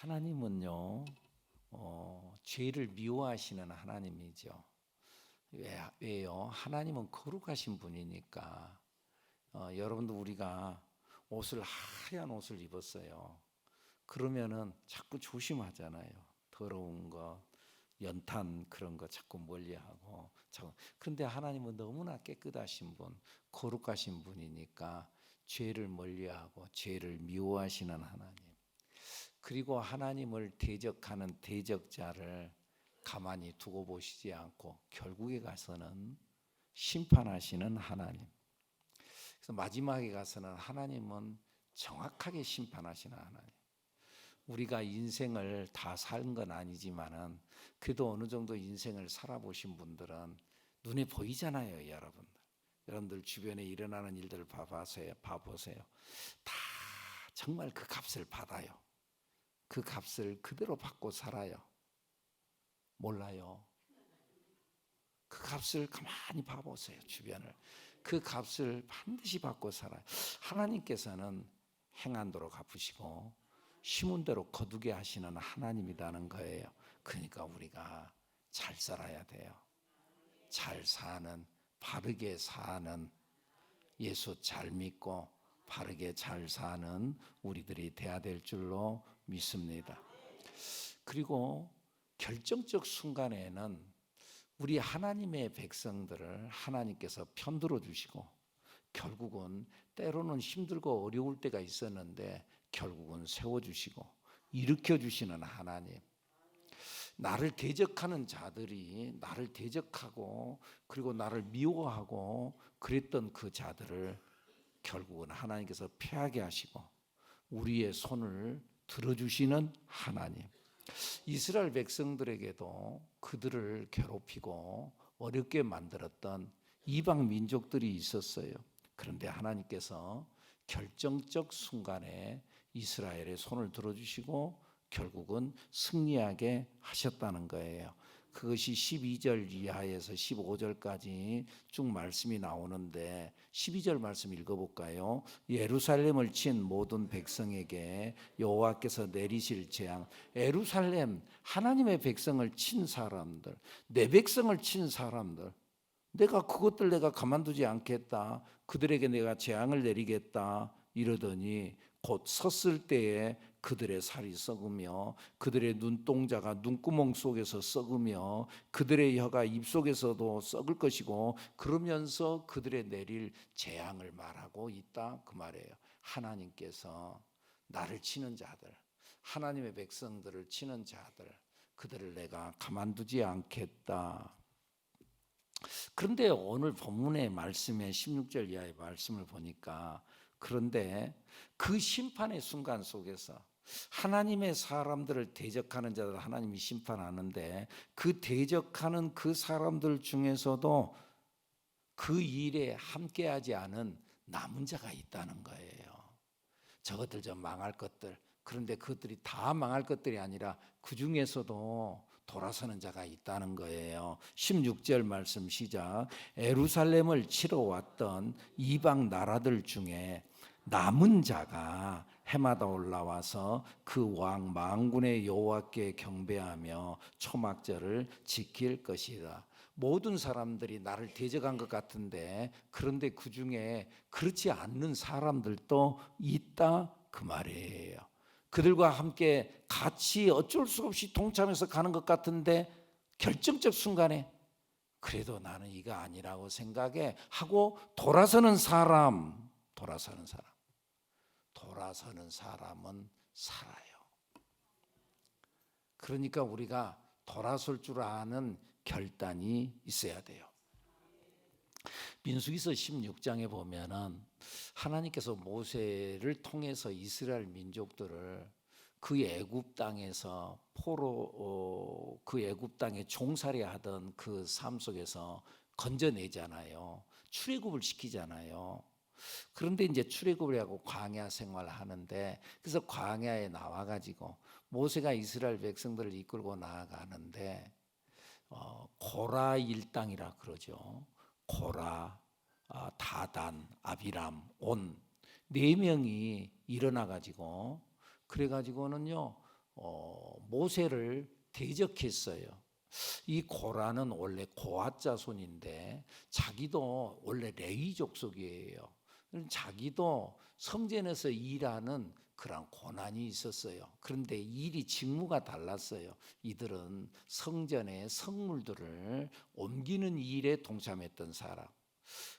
하나님은요, 죄를 미워하시는 하나님이죠. 왜요? 하나님은 거룩하신 분이니까. 여러분도 우리가 하얀 옷을 입었어요. 그러면은 자꾸 조심하잖아요. 더러운 것, 연탄 그런 거 자꾸 멀리하고. 그런데 하나님은 너무나 깨끗하신 분, 거룩하신 분이니까 죄를 멀리하고 죄를 미워하시는 하나님. 그리고 하나님을 대적하는 대적자를 가만히 두고 보시지 않고 결국에 가서는 심판하시는 하나님. 그래서 마지막에 가서는 하나님은 정확하게 심판하시는 하나님. 우리가 인생을 다 산 건 아니지만은 그래도 어느 정도 인생을 살아보신 분들은 눈에 보이잖아요, 여러분들. 여러분들 주변에 일어나는 일들을 봐보세요. 다 정말 그 값을 받아요. 그 값을 그대로 받고 살아요. 몰라요. 그 값을 가만히 봐보세요. 주변을. 그 값을 반드시 받고 살아요. 하나님께서는 행한 대로 갚으시고 심은 대로 거두게 하시는 하나님이라는 거예요. 그러니까 우리가 잘 살아야 돼요. 잘 사는, 바르게 사는, 예수 잘 믿고 바르게 잘 사는 우리들이 돼야 될 줄로 믿습니다. 그리고 결정적 순간에는 우리 하나님의 백성들을 하나님께서 편들어 주시고 결국은 때로는 힘들고 어려울 때가 있었는데 결국은 세워주시고 일으켜주시는 하나님. 나를 대적하는 자들이 나를 대적하고 그리고 나를 미워하고 그랬던 그 자들을 결국은 하나님께서 패하게 하시고 우리의 손을 들어주시는 하나님. 이스라엘 백성들에게도 그들을 괴롭히고 어렵게 만들었던 이방 민족들이 있었어요. 그런데 하나님께서 결정적 순간에 이스라엘의 손을 들어주시고 결국은 승리하게 하셨다는 거예요. 그것이 12절 이하에서 15절까지 쭉 말씀이 나오는데 12절 말씀 읽어볼까요? 예루살렘을 친 모든 백성에게 여호와께서 내리실 재앙. 예루살렘 하나님의 백성을 친 사람들, 내 백성을 친 사람들, 내가 가만두지 않겠다, 그들에게 내가 재앙을 내리겠다 이러더니 곧 섰을 때에 그들의 살이 썩으며 그들의 눈동자가 눈구멍 속에서 썩으며 그들의 혀가 입속에서도 썩을 것이고 그러면서 그들의 내릴 재앙을 말하고 있다 그 말이에요. 하나님께서 나를 치는 자들, 하나님의 백성들을 치는 자들, 그들을 내가 가만두지 않겠다. 그런데 오늘 본문의 말씀에 16절 이하의 말씀을 보니까 그런데 그 심판의 순간 속에서 하나님의 사람들을 대적하는 자들 하나님이 심판하는데 그 대적하는 그 사람들 중에서도 그 일에 함께하지 않은 남은 자가 있다는 거예요. 저것들 좀 망할 것들. 그런데 그것들이 다 망할 것들이 아니라 그 중에서도 돌아서는 자가 있다는 거예요. 16절 말씀 시작. 예루살렘을 치러 왔던 이방 나라들 중에 남은 자가 해마다 올라와서 그 왕 만군의 여호와께 경배하며 초막절을 지킬 것이다. 모든 사람들이 나를 대적한 것 같은데 그런데 그 중에 그렇지 않는 사람들도 있다 그 말이에요. 그들과 함께 같이 어쩔 수 없이 동참해서 가는 것 같은데 결정적 순간에 그래도 나는 이거 아니라고 생각해 하고 돌아서는 사람은 살아요. 그러니까 우리가 돌아설 줄 아는 결단이 있어야 돼요. 민수기서 16장에 보면은 하나님께서 모세를 통해서 이스라엘 민족들을 그 애굽 땅에서 그 애굽 땅에 종살이 하던 그 삶 속에서 건져내잖아요. 출애굽을 시키잖아요. 그런데 이제 출애굽을 하고 광야 생활을 하는데 그래서 광야에 나와가지고 모세가 이스라엘 백성들을 이끌고 나아가는데 고라 일당이라 그러죠. 고라, 다단, 아비람, 온 네 명이 일어나 가지고 그래 가지고는요 모세를 대적했어요. 이 고라는 원래 고앗 자손인데 자기도 원래 레위 족속이에요. 자기도 성전에서 일하는 그런 고난이 있었어요. 그런데 일이 직무가 달랐어요. 이들은 성전의 성물들을 옮기는 일에 동참했던 사람.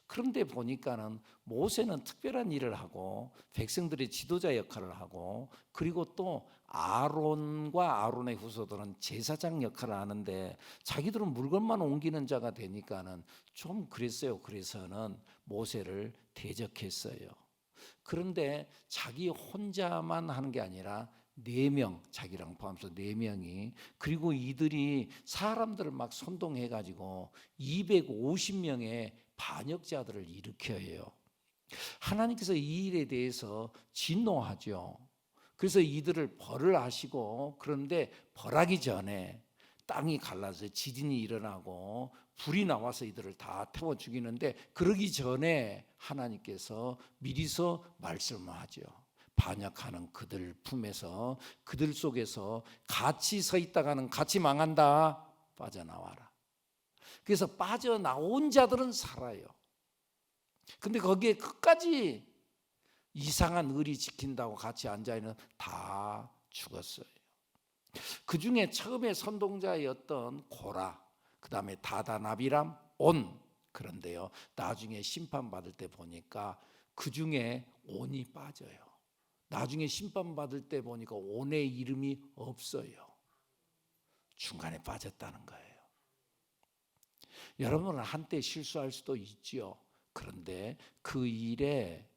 그런데 보니까는 모세는 특별한 일을 하고 백성들의 지도자 역할을 하고 그리고 또 아론과 아론의 후손들은 제사장 역할을 하는데 자기들은 물건만 옮기는 자가 되니까는 좀 그랬어요. 그래서는 모세를 대적했어요. 그런데 자기 혼자만 하는 게 아니라 4명, 자기랑 포함해서 4명이, 그리고 이들이 사람들을 막 선동해 가지고 250명의 반역자들을 일으켜요. 하나님께서 이 일에 대해서 진노하죠. 그래서 이들을 벌을 하시고, 그런데 벌하기 전에 땅이 갈라서 지진이 일어나고 불이 나와서 이들을 다 태워 죽이는데, 그러기 전에 하나님께서 미리서 말씀하죠. 반역하는 그들 품에서, 그들 속에서 같이 서 있다가는 같이 망한다. 빠져나와라. 그래서 빠져나온 자들은 살아요. 근데 거기에 끝까지 이상한 의리 지킨다고 같이 앉아있는 다 죽었어요. 그 중에 처음에 선동자였던 고라, 그 다음에 다다나비람, 온. 그런데요, 나중에 심판받을 때 보니까 그 중에 온이 빠져요. 나중에 심판받을 때 보니까 온의 이름이 없어요. 중간에 빠졌다는 거예요. 여러분은 한때 실수할 수도 있지요. 그런데 그 일에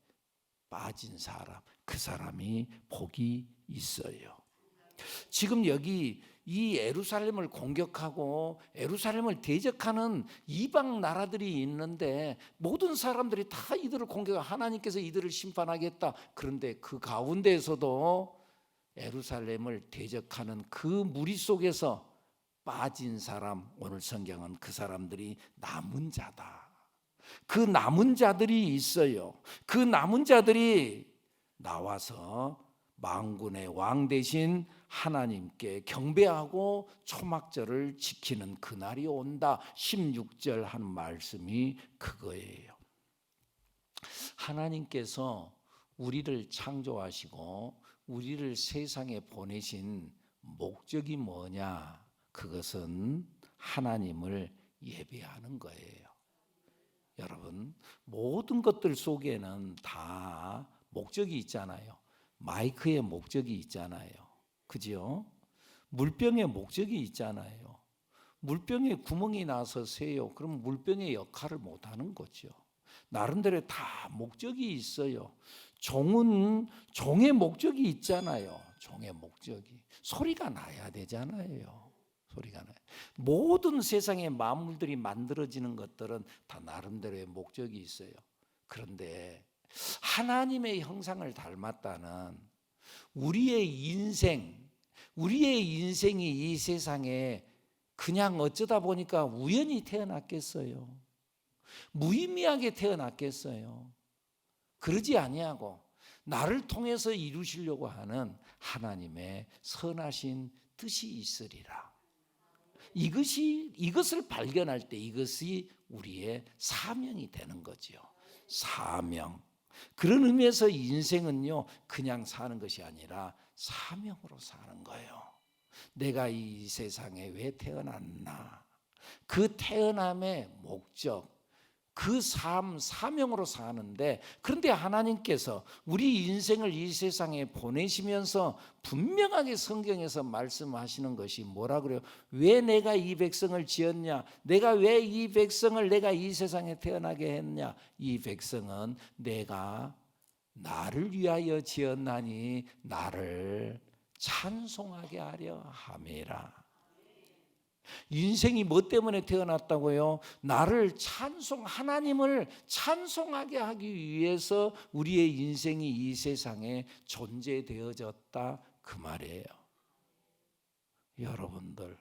빠진 사람, 그 사람이 복이 있어요. 지금 여기 이 예루살렘을 공격하고 예루살렘을 대적하는 이방 나라들이 있는데 모든 사람들이 다 이들을 공격하고 하나님께서 이들을 심판하겠다. 그런데 그 가운데에서도 예루살렘을 대적하는 그 무리 속에서 빠진 사람, 오늘 성경은 그 사람들이 남은 자다. 그 남은 자들이 있어요. 그 남은 자들이 나와서 만군의 왕 대신 하나님께 경배하고 초막절을 지키는 그날이 온다. 16절 하는 말씀이 그거예요. 하나님께서 우리를 창조하시고 우리를 세상에 보내신 목적이 뭐냐? 그것은 하나님을 예배하는 거예요. 여러분, 모든 것들 속에는 다 목적이 있잖아요. 마이크에 목적이 있잖아요. 그죠? 물병에 목적이 있잖아요. 물병에 구멍이 나서 새요. 그럼 물병의 역할을 못 하는 거죠. 나름대로 다 목적이 있어요. 종은 종의 목적이 있잖아요. 종의 목적이. 소리가 나야 되잖아요. 소리가 나요. 모든 세상의 만물들이 만들어지는 것들은 다 나름대로의 목적이 있어요. 그런데 하나님의 형상을 닮았다는 우리의 인생이 이 세상에 그냥 어쩌다 보니까 우연히 태어났겠어요? 무의미하게 태어났겠어요? 그러지 아니하고 나를 통해서 이루시려고 하는 하나님의 선하신 뜻이 있으리라. 이것을 발견할 때 이것이 우리의 사명이 되는 거죠. 사명. 그런 의미에서 인생은요, 그냥 사는 것이 아니라 사명으로 사는 거예요. 내가 이 세상에 왜 태어났나? 그 태어남의 목적, 그 삶, 사명으로 사는데, 그런데 하나님께서 우리 인생을 이 세상에 보내시면서 분명하게 성경에서 말씀하시는 것이 뭐라 그래요? 왜 내가 이 백성을 지었냐? 내가 왜 이 백성을 내가 이 세상에 태어나게 했냐? 이 백성은 내가 나를 위하여 지었나니 나를 찬송하게 하려 함이라. 인생이 뭐 때문에 태어났다고요? 나를 하나님을 찬송하게 하기 위해서 우리의 인생이 이 세상에 존재되어졌다, 그 말이에요. 여러분들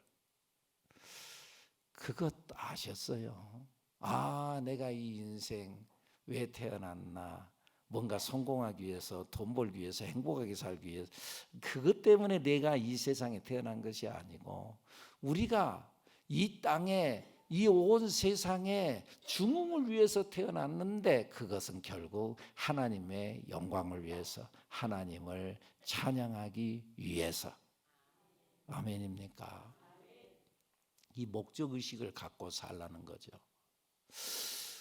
그것 아셨어요? 아, 내가 이 인생 왜 태어났나? 뭔가 성공하기 위해서, 돈 벌기 위해서, 행복하게 살기 위해서, 그것 때문에 내가 이 세상에 태어난 것이 아니고, 우리가 이 땅에, 이 온 세상에 중흥을 위해서 태어났는데, 그것은 결국 하나님의 영광을 위해서, 하나님을 찬양하기 위해서. 아멘입니까? 이 목적의식을 갖고 살라는 거죠.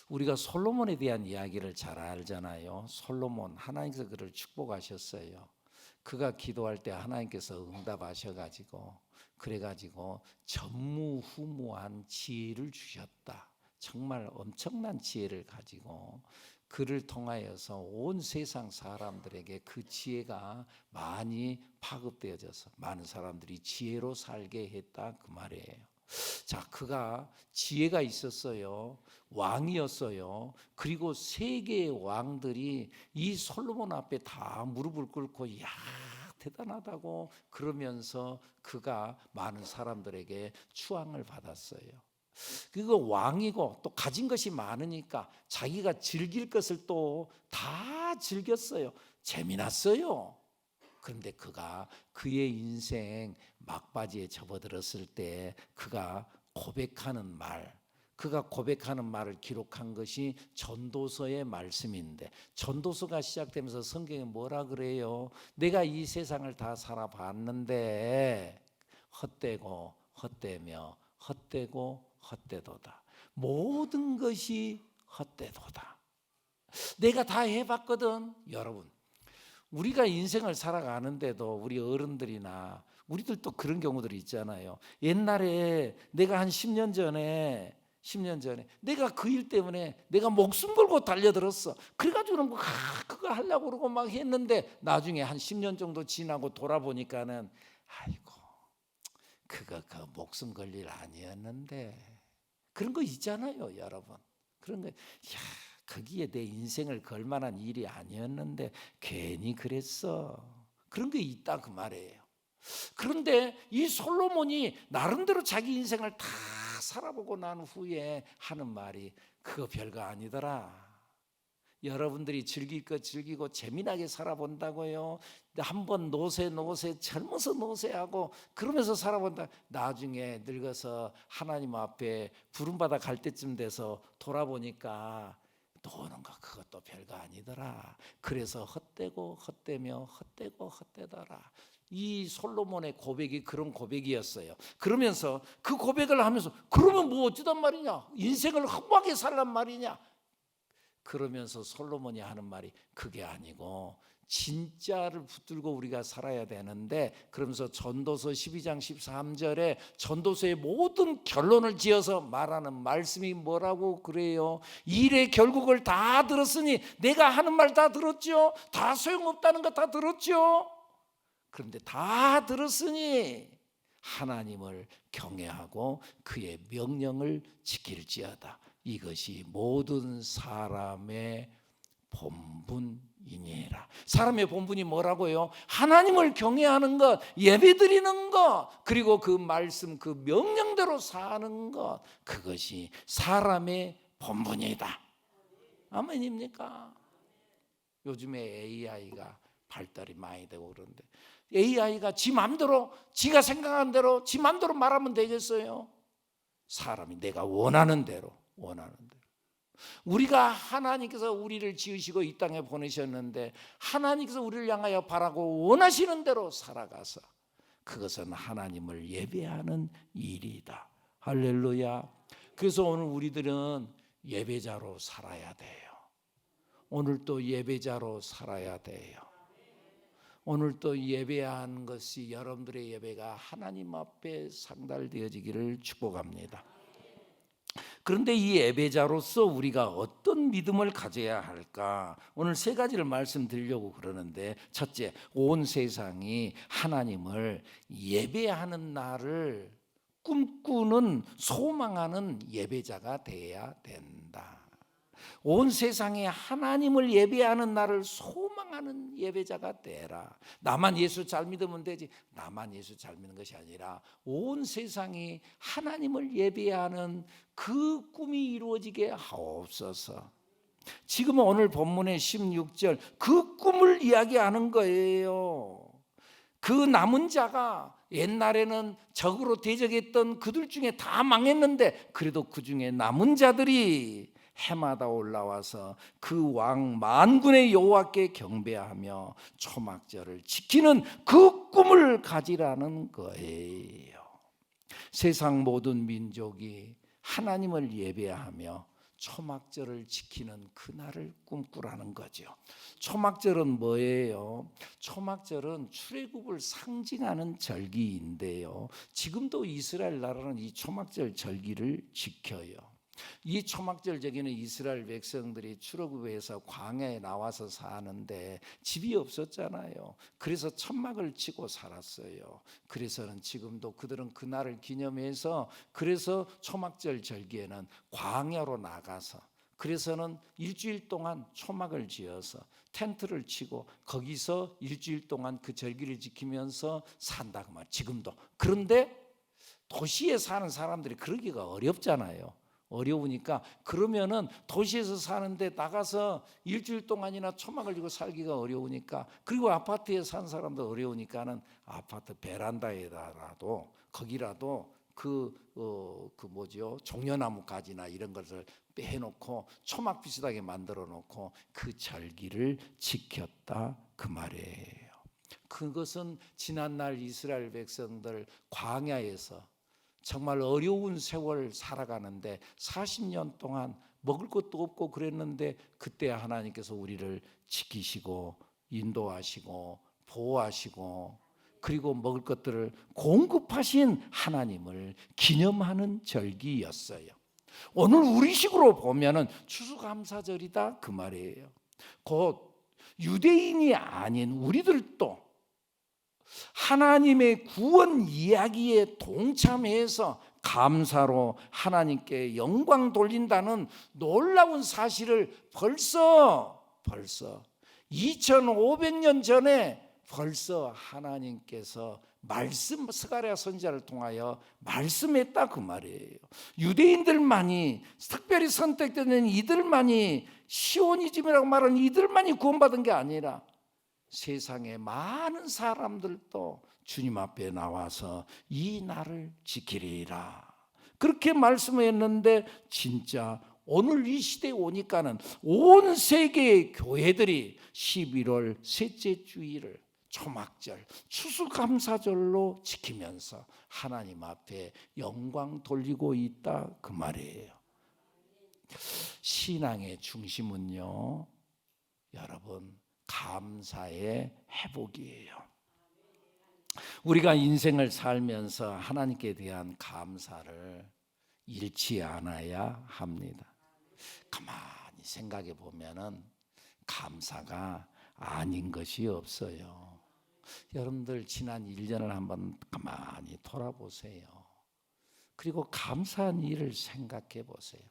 우리가 솔로몬에 대한 이야기를 잘 알잖아요. 솔로몬, 하나님께서 그를 축복하셨어요. 그가 기도할 때 하나님께서 응답하셔가지고, 그래가지고 전무후무한 지혜를 주셨다. 정말 엄청난 지혜를 가지고 그를 통하여서 온 세상 사람들에게 그 지혜가 많이 파급되어져서 많은 사람들이 지혜로 살게 했다, 그 말이에요. 자, 그가 지혜가 있었어요. 왕이었어요. 그리고 세계의 왕들이 이 솔로몬 앞에 다 무릎을 꿇고, 야, 대단하다고 그러면서 그가 많은 사람들에게 추앙을 받았어요. 그거 왕이고 또 가진 것이 많으니까 자기가 즐길 것을 또 다 즐겼어요. 재미났어요. 그런데 그가 그의 인생 막바지에 접어들었을 때 그가 고백하는 말을 기록한 것이 전도서의 말씀인데, 전도서가 시작되면서 성경에 뭐라 그래요? 내가 이 세상을 다 살아봤는데 헛되고 헛되며 헛되고 헛되도다. 모든 것이 헛되도다. 내가 다 해봤거든. 여러분, 우리가 인생을 살아가는데도 우리 어른들이나 우리들도 그런 경우들이 있잖아요. 옛날에 내가 한 10년 전에 내가 그 일 때문에 내가 목숨 걸고 달려들었어. 그래가지고 그거 하려고 그러고 막 했는데, 나중에 한 10년 정도 지나고 돌아보니까는, 아이고, 그거 목숨 걸 일 아니었는데. 그런 거 있잖아요, 여러분. 그런 거, 거기에 내 인생을 걸 만한 일이 아니었는데 괜히 그랬어. 그런 게 있다, 그 말이에요. 그런데 이 솔로몬이 나름대로 자기 인생을 다 살아보고 난 후에 하는 말이, 그거 별거 아니더라. 여러분들이 즐길 거 즐기고 재미나게 살아본다고요. 한번 노세 젊어서 노세하고 그러면서 살아본다. 나중에 늙어서 하나님 앞에 부름받아 갈 때쯤 돼서 돌아보니까 노는 거 그것도 별거 아니더라. 그래서 헛되고 헛되며 헛되고 헛되더라. 이 솔로몬의 고백이 그런 고백이었어요. 그러면서 그 고백을 하면서, 그러면 뭐 어쩌단 말이냐, 인생을 험하게 살란 말이냐, 그러면서 솔로몬이 하는 말이, 그게 아니고 진짜를 붙들고 우리가 살아야 되는데, 그러면서 전도서 12장 13절에 전도서의 모든 결론을 지어서 말하는 말씀이 뭐라고 그래요? 일의 결국을 다 들었으니, 내가 하는 말 다 들었죠? 다 소용없다는 거 다 들었죠? 그런데 다 들었으니 하나님을 경외하고 그의 명령을 지킬지어다. 이것이 모든 사람의 본분이니라. 사람의 본분이 뭐라고요? 하나님을 경외하는 것, 예배드리는 것, 그리고 그 말씀, 그 명령대로 사는 것, 그것이 사람의 본분이다. 아멘입니까? 요즘에 AI가 발달이 많이 되고 그런데, AI가 지 맘대로, 지가 생각한 대로 지 맘대로 말하면 되겠어요? 사람이 내가 원하는 대로. 우리가, 하나님께서 우리를 지으시고 이 땅에 보내셨는데, 하나님께서 우리를 향하여 바라고 원하시는 대로 살아가서, 그것은 하나님을 예배하는 일이다. 할렐루야. 그래서 오늘 우리들은 예배자로 살아야 돼요. 오늘 또 예배자로 살아야 돼요. 오늘 또 예배하는 것이, 여러분들의 예배가 하나님 앞에 상달되어지기를 축복합니다. 그런데 이 예배자로서 우리가 어떤 믿음을 가져야 할까? 오늘 세 가지를 말씀드리려고 그러는데, 첫째, 온 세상이 하나님을 예배하는 날을 꿈꾸는, 소망하는 예배자가 되어야 된다. 온 세상에 하나님을 예배하는 날을 소망하는 예배자가 되라. 나만 예수 잘 믿으면 되지. 나만 예수 잘 믿는 것이 아니라 온 세상이 하나님을 예배하는 그 꿈이 이루어지게 하옵소서. 지금 오늘 본문의 16절 그 꿈을 이야기하는 거예요. 그 남은 자가 옛날에는 적으로 대적했던 그들 중에 다 망했는데 그래도 그 중에 남은 자들이 해마다 올라와서 그 왕 만군의 여호와께 경배하며 초막절을 지키는 그 꿈을 가지라는 거예요. 세상 모든 민족이 하나님을 예배하며 초막절을 지키는 그날을 꿈꾸라는 거죠. 초막절은 뭐예요? 초막절은 출애굽을 상징하는 절기인데요. 지금도 이스라엘 나라는 이 초막절 절기를 지켜요. 이 초막절 절기는 이스라엘 백성들이 출애굽에서 광야에 나와서 사는데 집이 없었잖아요. 그래서 천막을 치고 살았어요. 그래서는 지금도 그들은 그날을 기념해서 그래서 초막절 절기에는 광야로 나가서 그래서는 일주일 동안 초막을 지어서 텐트를 치고 거기서 일주일 동안 그 절기를 지키면서 산다고 말. 지금도. 그런데 도시에 사는 사람들이 그러기가 어렵잖아요. 어려우니까 그러면은 도시에서 사는데 나가서 일주일 동안이나 초막을 지고 살기가 어려우니까 그리고 아파트에 산 사람도 어려우니까는 아파트 베란다에다라도 거기라도 종려나무 가지나 이런 것을 빼놓고 초막 비슷하게 만들어 놓고 그 절기를 지켰다 그 말이에요. 그것은 지난날 이스라엘 백성들 광야에서 정말 어려운 세월 살아가는데 40년 동안 먹을 것도 없고 그랬는데 그때 하나님께서 우리를 지키시고 인도하시고 보호하시고 그리고 먹을 것들을 공급하신 하나님을 기념하는 절기였어요. 오늘 우리식으로 보면은 추수감사절이다 그 말이에요. 곧 유대인이 아닌 우리들도 하나님의 구원 이야기에 동참해서 감사로 하나님께 영광 돌린다는 놀라운 사실을 벌써 2500년 전에 벌써 하나님께서 스가랴 선지자를 통하여 말씀했다 그 말이에요. 유대인들만이 특별히 선택되는 이들만이 시오니즘이라고 말하는 이들만이 구원받은 게 아니라 세상의 많은 사람들도 주님 앞에 나와서 이 날을 지키리라 그렇게 말씀했는데 진짜 오늘 이 시대에 오니까는 온 세계의 교회들이 11월 셋째 주일을 초막절, 추수감사절로 지키면서 하나님 앞에 영광 돌리고 있다 그 말이에요. 신앙의 중심은요, 여러분 감사의 회복이에요. 우리가 인생을 살면서 하나님께 대한 감사를 잃지 않아야 합니다. 가만히 생각해 보면은 감사가 아닌 것이 없어요. 여러분들 지난 1년을 한번 가만히 돌아보세요. 그리고 감사한 일을 생각해 보세요.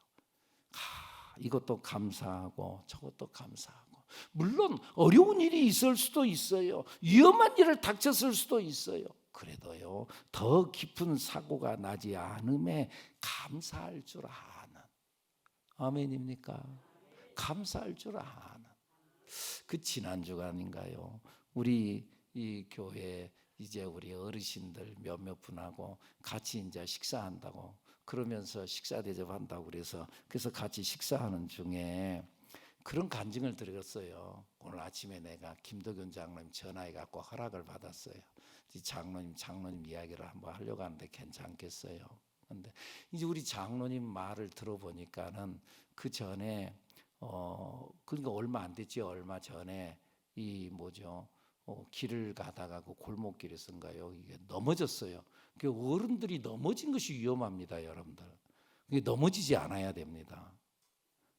이것도 감사하고 저것도 감사하고 물론 어려운 일이 있을 수도 있어요. 위험한 일을 닥쳤을 수도 있어요. 그래도요 더 깊은 사고가 나지 않음에 감사할 줄 아는 아멘입니까? 감사할 줄 아는 그 지난주가 아닌가요? 우리 이 교회 이제 우리 어르신들 몇몇 분하고 같이 이제 식사한다고 그러면서 식사 대접한다고 그래서 같이 식사하는 중에 그런 간증을 드렸어요. 오늘 아침에 내가 김덕윤 장로님 전화해 갖고 허락을 받았어요. 장로님 이야기를 한번 하려고 하는데 괜찮겠어요? 근데 이제 우리 장로님 말을 들어보니까는 그 전에 그러니까 얼마 안 됐죠. 얼마 전에 길을 가다가 그 골목길에서인가요? 이게 넘어졌어요. 그 어른들이 넘어진 것이 위험합니다, 여러분들. 넘어지지 않아야 됩니다.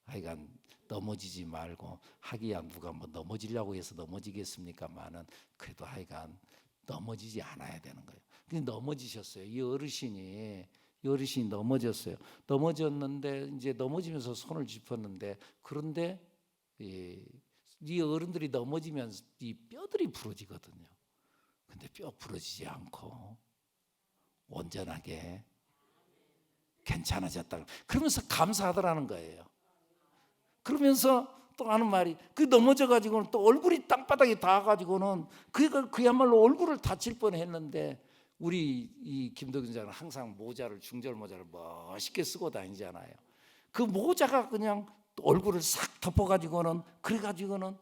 하여간 넘어지지 말고 하기야 누가 넘어지려고 해서 넘어지겠습니까만은 그래도 하여간 넘어지지 않아야 되는 거예요. 근데 넘어지셨어요. 이 어르신이 넘어졌어요. 넘어졌는데 이제 넘어지면서 손을 짚었는데 그런데 이 어른들이 넘어지면 이 뼈들이 부러지거든요. 근데 뼈 부러지지 않고 온전하게 괜찮아졌다. 그러면서 감사하더라는 거예요. 그러면서 또 하는 말이 그 넘어져 가지고는 또 얼굴이 땅바닥에 닿아 가지고는 그야말로 얼굴을 다칠 뻔했는데 우리 이 김덕인 장은 항상 모자를 중절 모자를 멋있게 쓰고 다니잖아요. 그 모자가 그냥 얼굴을 싹 덮어 가지고는 그래 가지고는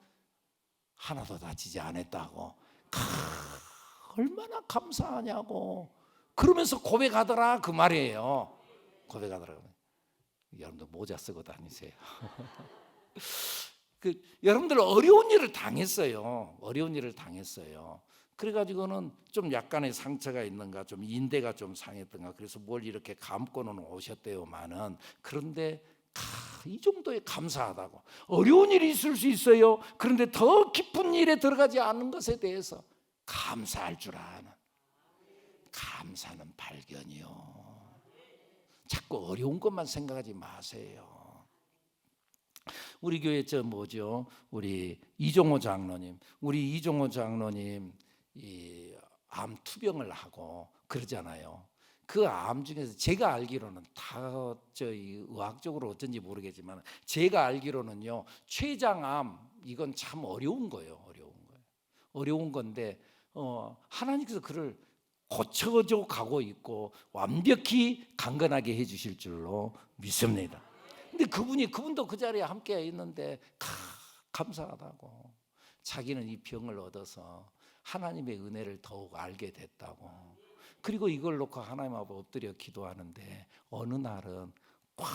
하나도 다치지 않았다고. 얼마나 감사하냐고. 그러면서 고백하더라 그 말이에요. 고백하더라. 여러분들 모자 쓰고 다니세요. 여러분들 어려운 일을 당했어요. 어려운 일을 당했어요. 그래가지고는 좀 약간의 상처가 있는가, 좀 인대가 좀 상했던가, 그래서 뭘 이렇게 감고는 오셨대요만은 그런데 이 정도에 감사하다고. 어려운 일이 있을 수 있어요. 그런데 더 깊은 일에 들어가지 않은 것에 대해서 감사할 줄 아는, 감사는 발견이요. 자꾸 어려운 것만 생각하지 마세요. 우리 교회 우리 이종호 장로님, 이 암 투병을 하고 그러잖아요. 그 암 중에서 제가 알기로는 다 의학적으로 어쩐지 모르겠지만 제가 알기로는요, 췌장암 이건 참 어려운 거예요. 어려운 건데 하나님께서 그를 고쳐져 가고 있고 완벽히 강건하게 해주실 줄로 믿습니다. 근데 그분도 그 자리에 함께 있는데 감사하다고. 자기는 이 병을 얻어서 하나님의 은혜를 더욱 알게 됐다고. 그리고 이걸 놓고 하나님 앞에 엎드려 기도하는데 어느 날은 꽉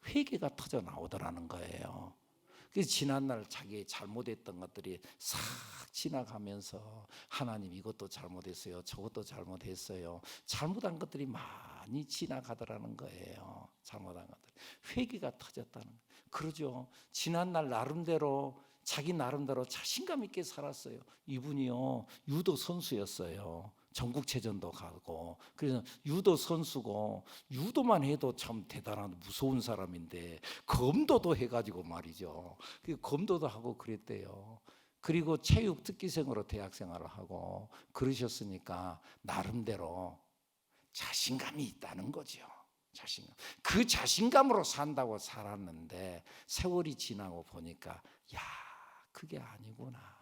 회개가 터져 나오더라는 거예요. 그래서 지난날 자기의 잘못했던 것들이 싹 지나가면서 하나님 이것도 잘못했어요, 저것도 잘못했어요. 잘못한 것들이 많이 지나가더라는 거예요. 잘못한 것들, 회개가 터졌다는 거예요. 그러죠. 지난날 자기 나름대로 자신감 있게 살았어요. 이분이요 유도 선수였어요. 전국체전도 가고. 그래서 유도 선수고 유도만 해도 참 대단한 무서운 사람인데 검도도 해가지고 말이죠. 검도도 하고 그랬대요. 그리고 체육 특기생으로 대학 생활을 하고 그러셨으니까 나름대로 자신감이 있다는 거죠. 자신감. 그 자신감으로 산다고 살았는데 세월이 지나고 보니까 야, 그게 아니구나.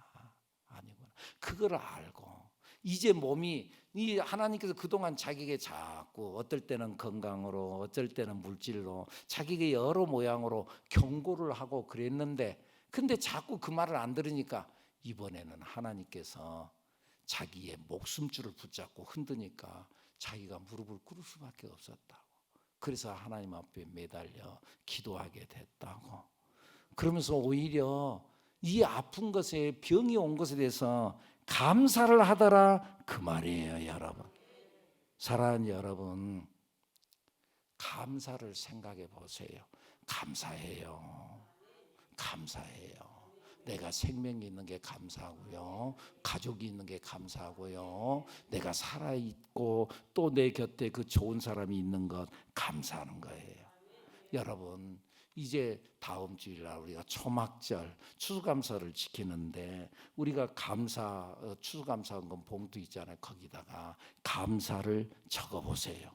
그걸 알고 이제 몸이 하나님께서 그동안 자기에게 자꾸 어떨 때는 건강으로 어떨 때는 물질로 자기에게 여러 모양으로 경고를 하고 그랬는데 근데 자꾸 그 말을 안 들으니까 이번에는 하나님께서 자기의 목숨줄을 붙잡고 흔드니까 자기가 무릎을 꿇을 수밖에 없었다고. 그래서 하나님 앞에 매달려 기도하게 됐다고. 그러면서 오히려 이 아픈 것에 병이 온 것에 대해서 감사를 하더라 그 말이에요. 여러분, 사랑하는 여러분, 감사를 생각해 보세요. 감사해요. 내가 생명이 있는 게 감사하고요, 가족이 있는 게 감사하고요, 내가 살아있고 또 내 곁에 그 좋은 사람이 있는 것 감사하는 거예요. 여러분, 이제 다음 주일날 우리가 초막절 추수감사를 지키는데 우리가 추수감사헌금 봉투 있잖아요. 거기다가 감사를 적어보세요.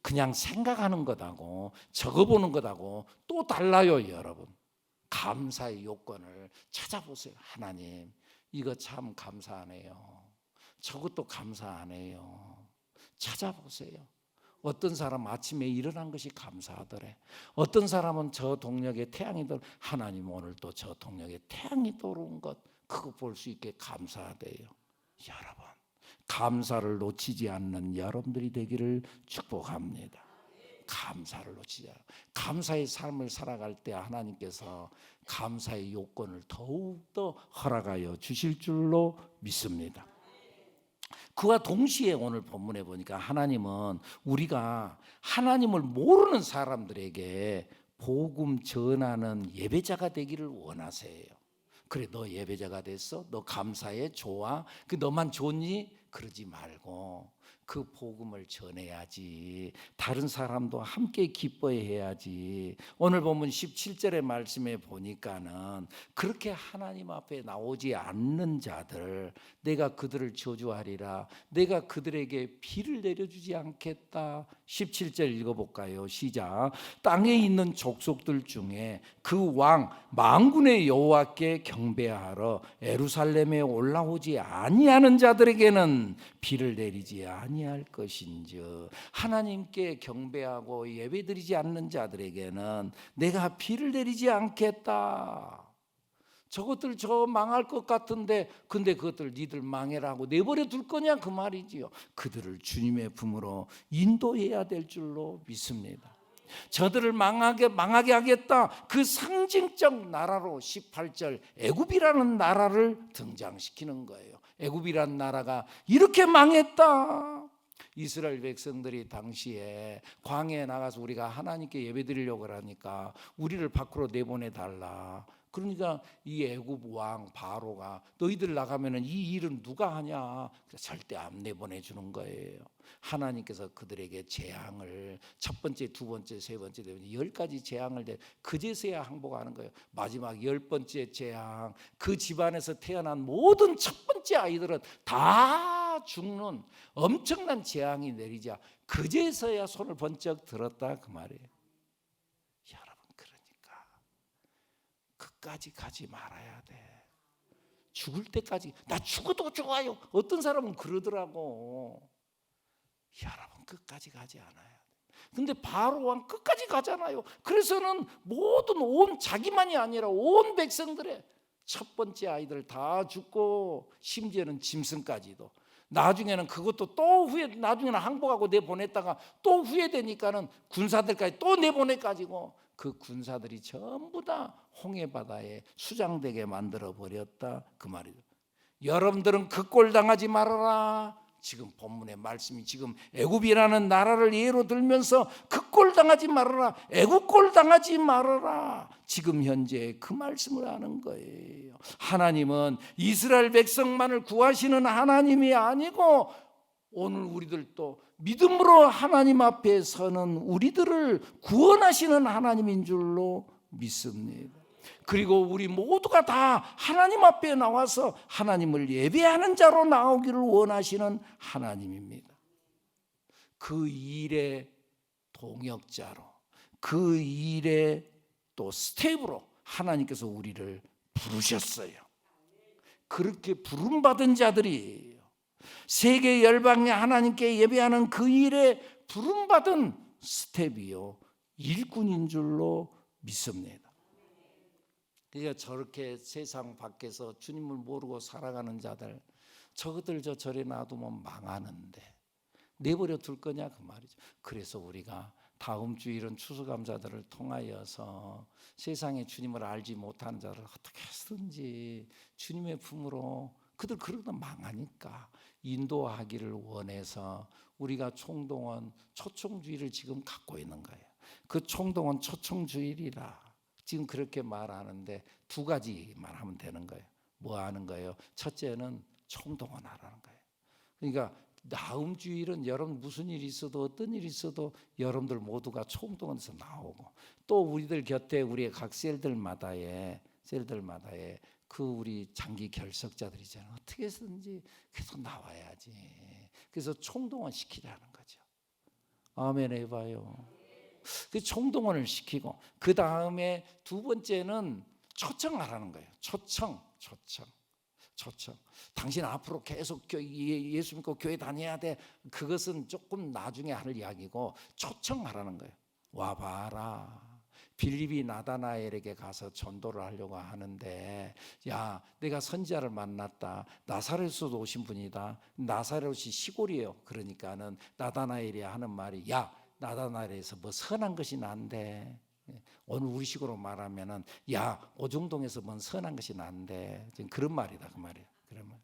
그냥 생각하는 것하고 적어보는 것하고 또 달라요. 여러분, 감사의 요건을 찾아보세요. 하나님, 이거 참 감사하네요. 저것도 감사하네요. 찾아보세요. 어떤 사람 아침에 일어난 것이 감사하더래. 어떤 사람은 저 동력에 태양이 하나님 오늘 또 저 동력에 태양이 들어온 것 그거 볼 수 있게 감사하대요. 여러분, 감사를 놓치지 않는 여러분들이 되기를 축복합니다. 감사를 놓치지 않아요. 감사의 삶을 살아갈 때 하나님께서 감사의 요건을 더욱더 허락하여 주실 줄로 믿습니다. 그와 동시에 오늘 본문에 보니까 하나님은 우리가 하나님을 모르는 사람들에게 복음 전하는 예배자가 되기를 원하세요. 그래, 너 예배자가 됐어? 너 감사해? 좋아? 너만 좋니? 그러지 말고 그 복음을 전해야지. 다른 사람도 함께 기뻐해야지. 오늘 보면 17절의 말씀에 보니까는 그렇게 하나님 앞에 나오지 않는 자들, 내가 그들을 저주하리라. 내가 그들에게 비를 내려주지 않겠다. 17절 읽어볼까요? 시작. 땅에 있는 족속들 중에 그 왕 만군의 여호와께 경배하러 예루살렘에 올라오지 아니하는 자들에게는 비를 내리지 아니할 것인즉, 하나님께 경배하고 예배드리지 않는 자들에게는 내가 비를 내리지 않겠다. 저것들 저 망할 것 같은데 근데 그것들 니들 망해라고 내버려 둘 거냐 그 말이지요. 그들을 주님의 품으로 인도해야 될 줄로 믿습니다. 저들을 망하게 하겠다. 그 상징적 나라로 18절 애굽이라는 나라를 등장시키는 거예요. 애굽이라는 나라가 이렇게 망했다. 이스라엘 백성들이 당시에 광야에 나가서 우리가 하나님께 예배드리려고 하니까 우리를 밖으로 내보내달라. 그러니까 이 애굽 왕 바로가 너희들 나가면은 이 일은 누가 하냐? 절대 안 내보내주는 거예요. 하나님께서 그들에게 재앙을 첫 번째, 두 번째, 세 번째, 네 번째 10가지 재앙을 그제서야 항복하는 거예요. 마지막 10번째 재앙, 그 집안에서 태어난 모든 첫 번째 아이들은 다 죽는 엄청난 재앙이 내리자 그제서야 손을 번쩍 들었다 그 말이에요. 여러분, 그러니까 끝까지 가지 말아야 돼. 죽을 때까지 나 죽어도 좋아요. 어떤 사람은 그러더라고. 여러분, 끝까지 가지 않아야 돼. 근데 바로 왕 끝까지 가잖아요. 그래서는 모든 온 자기만이 아니라 온 백성들의 첫 번째 아이들 다 죽고 심지어는 짐승까지도. 나중에는 그것도 또 나중에는 항복하고 내보냈다가 또 후회되니까는 군사들까지 또 내보내가지고 그 군사들이 전부 다 홍해바다에 수장되게 만들어 버렸다 그 말이죠. 여러분들은 그 꼴 당하지 말아라. 지금 본문의 말씀이 지금 애굽이라는 나라를 예로 들면서 그 꼴 당하지 말아라. 애굽 꼴 당하지 말아라. 지금 현재 그 말씀을 하는 거예요. 하나님은 이스라엘 백성만을 구하시는 하나님이 아니고 오늘 우리들도 믿음으로 하나님 앞에 서는 우리들을 구원하시는 하나님인 줄로 믿습니다. 그리고 우리 모두가 다 하나님 앞에 나와서 하나님을 예배하는 자로 나오기를 원하시는 하나님입니다. 그 일의 동역자로, 그 일의 또 스텝으로 하나님께서 우리를 부르셨어요. 그렇게 부름받은 자들이에요. 세계 열방에 하나님께 예배하는 그 일에 부름받은 스텝이요, 일꾼인 줄로 믿습니다. 그러니까 저렇게 세상 밖에서 주님을 모르고 살아가는 자들, 저것들 저 절에 놔두면 망하는데 내버려 둘 거냐 그 말이죠. 그래서 우리가 다음 주일은 추수감사들을 통하여서 세상에 주님을 알지 못하는 자를 어떻게 해서든지 주님의 품으로, 그들 그러다 망하니까 인도하기를 원해서 우리가 총동원 초청주일을 지금 갖고 있는 거예요. 그 총동원 초청주일이라 지금 그렇게 말하는데 두 가지 말하면 되는 거예요. 뭐 하는 거예요? 첫째는 총동원하라는 거예요. 그러니까 다음 주일은 여러분 무슨 일이 있어도 어떤 일이 있어도 여러분들 모두가 총동원해서 나오고, 또 우리들 곁에 우리의 각 셀들마다에 그 우리 장기 결석자들 있잖아요. 어떻게 해서든지 계속 나와야지. 그래서 총동원 시키라는 거죠. 아멘 해봐요. 그 총동원을 시키고, 그 다음에 두 번째는 초청하라는 거예요. 초청. 당신 앞으로 계속 예수 믿고 교회 다녀야 돼. 그것은 조금 나중에 할 이야기고, 초청하라는 거예요. 와봐라. 빌립이 나다나엘에게 가서 전도를 하려고 하는데, 야, 내가 선지자를 만났다. 나사렛에서 오신 분이다. 나사렛이 시골이에요. 그러니까는 나다나엘이 하는 말이, 야, 나다나엘에서 뭐 선한 것이 난데, 오늘 우리식으로 말하면은, 야, 오정동에서 뭔 선한 것이 난데, 지금 그런 말이다 그 말이에요. 그러면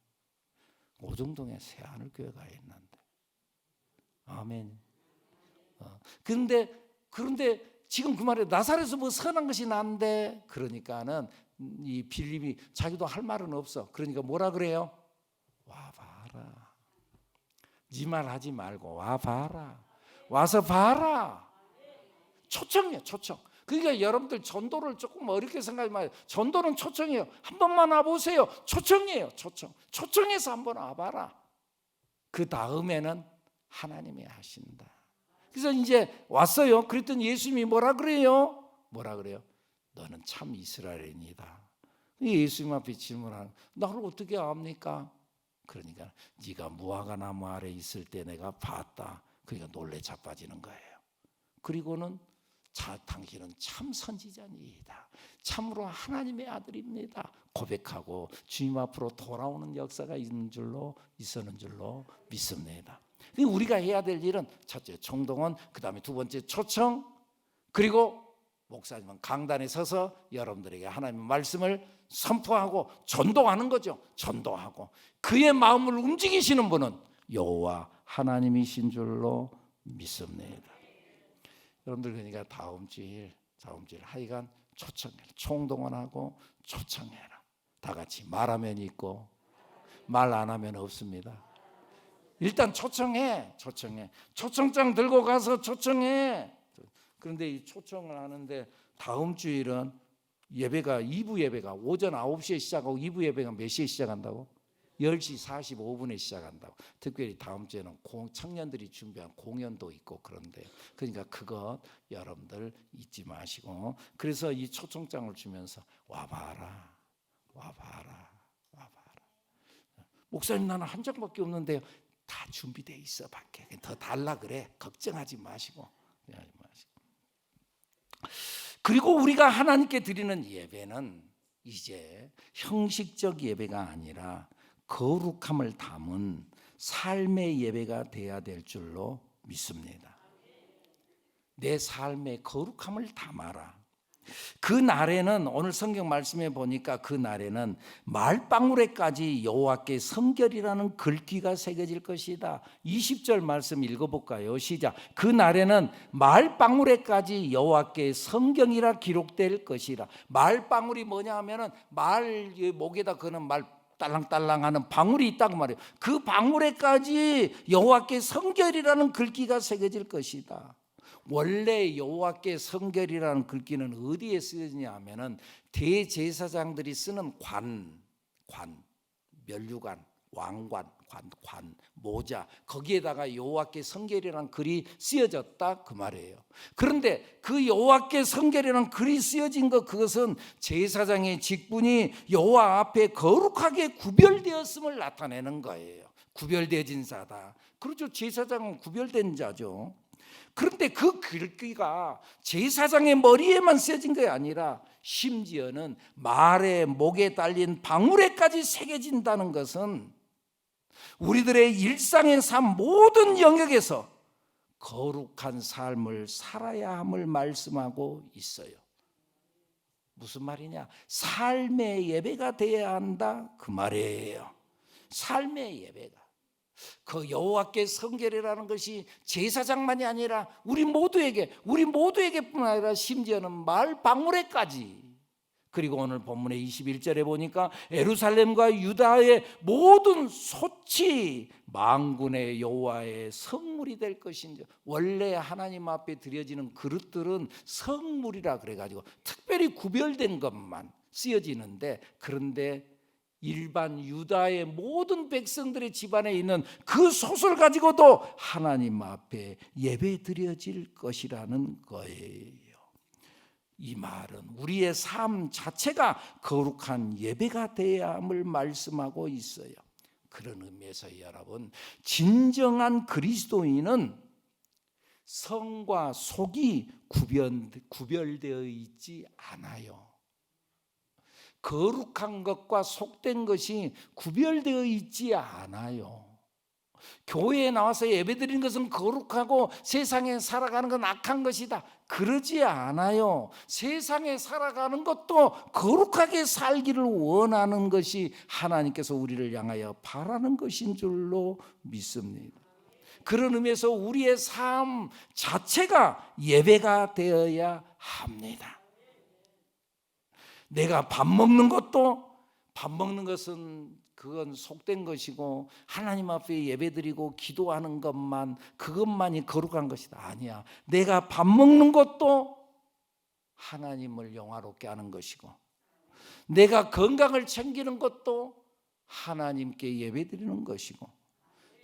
오정동에 새하늘교회가 있는데, 아멘. 그런데 지금 그 말에 나사렛에서 뭐 선한 것이 난데, 그러니까는 이 빌립이 자기도 할 말은 없어. 그러니까 뭐라 그래요? 와봐라. 거짓말 하지 말고 와 봐라. 와서 봐라. 초청이에요, 초청. 그러니까 여러분들 전도를 조금 어렵게 생각하지 마세요. 전도는 초청이에요. 한 번만 와보세요. 초청이에요, 초청. 초청해서 한번 와봐라. 그 다음에는 하나님이 하신다. 그래서 이제 왔어요. 그랬더니 예수님이 뭐라 그래요? 뭐라 그래요? 너는 참 이스라엘인이다. 예수님 앞에 질문하는, 나를 어떻게 압니까? 그러니까 네가 무화과 나무 아래 있을 때 내가 봤다. 그러니까 놀래 자빠지는 거예요. 그리고는 당신은 참 선지자니이다. 참으로 하나님의 아들입니다. 고백하고 주님 앞으로 돌아오는 역사가 있었는 줄로 믿습니다. 우리가 해야 될 일은 첫째 총동원, 그 다음에 두 번째 초청, 그리고 목사님은 강단에 서서 여러분들에게 하나님의 말씀을 선포하고 전도하는 거죠. 전도하고 그의 마음을 움직이시는 분은 여호와 하나님이신 줄로 믿습니다. 여러분들 그러니까 다음 주일 하여간 초청해라. 총동원하고 초청해라. 다 같이 말하면 있고 말 안 하면 없습니다. 일단 초청해. 초청장 들고 가서 초청해. 그런데 이 초청을 하는데 다음 주일은 예배가 2부 예배가 오전 9시에 시작하고 2부 예배가 몇 시에 시작한다고? 10시 45분에 시작한다고. 특별히 다음 주에는 청년들이 준비한 공연도 있고 그런데요. 그러니까 그것 여러분들 잊지 마시고, 그래서 이 초청장을 주면서 와봐라. 목사님 나는 한 장밖에 없는데요. 다 준비되어 있어 밖에. 더 달라 그래. 걱정하지 마시고. 그리고 우리가 하나님께 드리는 예배는 이제 형식적 예배가 아니라 거룩함을 담은 삶의 예배가 돼야 될 줄로 믿습니다. 내 삶의 거룩함을 담아라. 그 날에는 오늘 성경 말씀에 보니까 그 날에는 말방울에까지 여호와께 성결이라는 글귀가 새겨질 것이다. 20절 말씀 읽어볼까요? 시작. 그 날에는 말방울에까지 여호와께 성경이라 기록될 것이라. 말방울이 뭐냐 하면은 말 목에다 거는 말 딸랑딸랑하는 방울이 있다고 말해요. 그 방울에까지 여호와께 성결이라는 글귀가 새겨질 것이다. 원래 여호와께 성결이라는 글귀는 어디에 쓰여지냐 하면은 대제사장들이 쓰는 관, 면류관, 왕관, 관, 모자, 거기에다가 여호와께 성결이라는 글이 쓰여졌다 그 말이에요. 그런데 그 여호와께 성결이라는 글이 쓰여진 그것은 제사장의 직분이 여호와 앞에 거룩하게 구별되었음을 나타내는 거예요. 구별되어진 자다. 그렇죠. 제사장은 구별된 자죠. 그런데 그 글귀가 제사장의 머리에만 쓰여진 게 아니라 심지어는 말의 목에 달린 방울에까지 새겨진다는 것은 우리들의 일상의 삶 모든 영역에서 거룩한 삶을 살아야 함을 말씀하고 있어요. 무슨 말이냐? 삶의 예배가 되어야 한다 그 말이에요. 삶의 예배가. 그 여호와께 성결이라는 것이 제사장만이 아니라 우리 모두에게뿐 아니라 심지어는 말 방울에까지. 그리고 오늘 본문의 21절에 보니까 예루살렘과 유다의 모든 솥이 만군의 여호와의 성물이 될 것인지. 원래 하나님 앞에 드려지는 그릇들은 성물이라 그래가지고 특별히 구별된 것만 쓰여지는데, 그런데 일반 유다의 모든 백성들의 집안에 있는 그 솥을 가지고도 하나님 앞에 예배 드려질 것이라는 거예요. 이 말은 우리의 삶 자체가 거룩한 예배가 되어야 함을 말씀하고 있어요. 그런 의미에서 여러분, 진정한 그리스도인은 성과 속이 구별되어 있지 않아요. 거룩한 것과 속된 것이 구별되어 있지 않아요. 교회에 나와서 예배드리는 것은 거룩하고 세상에 살아가는 건 악한 것이다. 그러지 않아요. 세상에 살아가는 것도 거룩하게 살기를 원하는 것이 하나님께서 우리를 향하여 바라는 것인 줄로 믿습니다. 그런 의미에서 우리의 삶 자체가 예배가 되어야 합니다. 내가 밥 먹는 것은 그건 속된 것이고 하나님 앞에 예배드리고 기도하는 것만 그것만이 거룩한 것이다. 아니야. 내가 밥 먹는 것도 하나님을 영화롭게 하는 것이고 내가 건강을 챙기는 것도 하나님께 예배드리는 것이고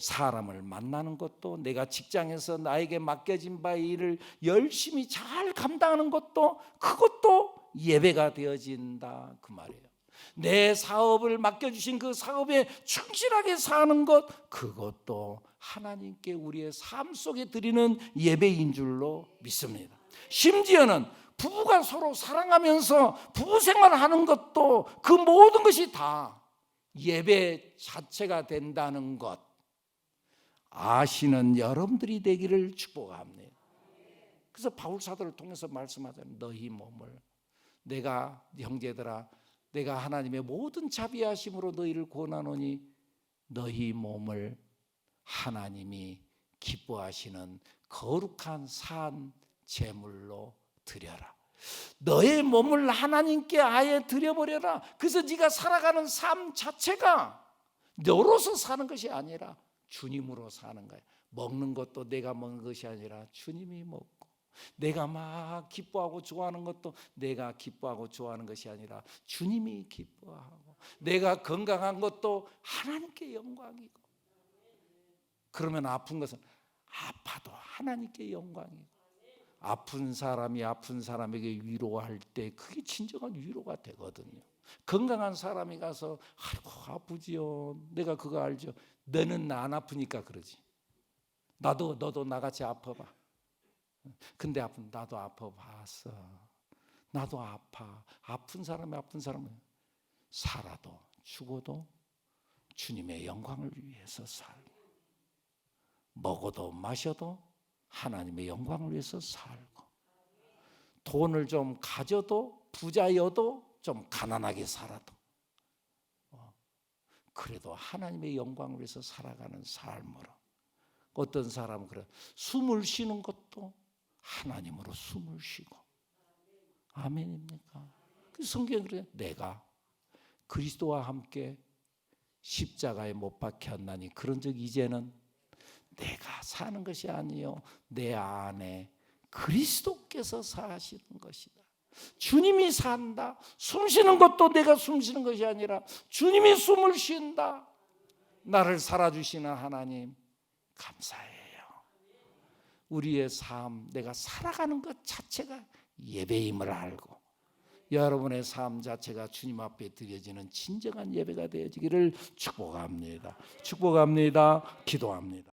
사람을 만나는 것도 내가 직장에서 나에게 맡겨진 바의 일을 열심히 잘 감당하는 것도 그것도 예배가 되어진다 그 말이에요. 내 사업을 맡겨주신 그 사업에 충실하게 사는 것 그것도 하나님께 우리의 삶 속에 드리는 예배인 줄로 믿습니다. 심지어는 부부가 서로 사랑하면서 부부 생활하는 것도 그 모든 것이 다 예배 자체가 된다는 것 아시는 여러분들이 되기를 축복합니다. 그래서 바울 사도를 통해서 말씀하잖아요. 너희 몸을 내가 형제들아 내가 하나님의 모든 자비하심으로 너희를 구원하노니 너희 몸을 하나님이 기뻐하시는 거룩한 산 제물로 드려라. 너의 몸을 하나님께 아예 드려버려라. 그래서 네가 살아가는 삶 자체가 너로서 사는 것이 아니라 주님으로 사는 거야. 먹는 것도 내가 먹는 것이 아니라 주님이 먹고 내가 막 기뻐하고 좋아하는 것도 내가 기뻐하고 좋아하는 것이 아니라 주님이 기뻐하고 내가 건강한 것도 하나님께 영광이고 그러면 아픈 것은 아파도 하나님께 영광이고 아픈 사람이 아픈 사람에게 위로할 때 그게 진정한 위로가 되거든요. 건강한 사람이 가서 아이고 아프지요. 내가 그거 알죠. 너는 안 아프니까 그러지. 너도 나같이 아파봐. 근데 나도 아파봤어. 나도 아파. 아픈 사람은 살아도 죽어도 주님의 영광을 위해서 살고 먹어도 마셔도 하나님의 영광을 위해서 살고 돈을 좀 가져도 부자여도 좀 가난하게 살아도 그래도 하나님의 영광을 위해서 살아가는 삶으로 어떤 사람은 그래 숨을 쉬는 것도 하나님으로 숨을 쉬고 아멘입니까? 그 성경에 그래 내가 그리스도와 함께 십자가에 못 박혔나니 그런즉 이제는 내가 사는 것이 아니요 내 안에 그리스도께서 사시는 것이다. 주님이 산다. 숨 쉬는 것도 내가 숨 쉬는 것이 아니라 주님이 숨을 쉰다. 나를 살아주시는 하나님 감사해요. 우리의 삶 내가 살아가는 것 자체가 예배임을 알고 여러분의 삶 자체가 주님 앞에 드려지는 진정한 예배가 되어지기를 축복합니다. 축복합니다. 기도합니다.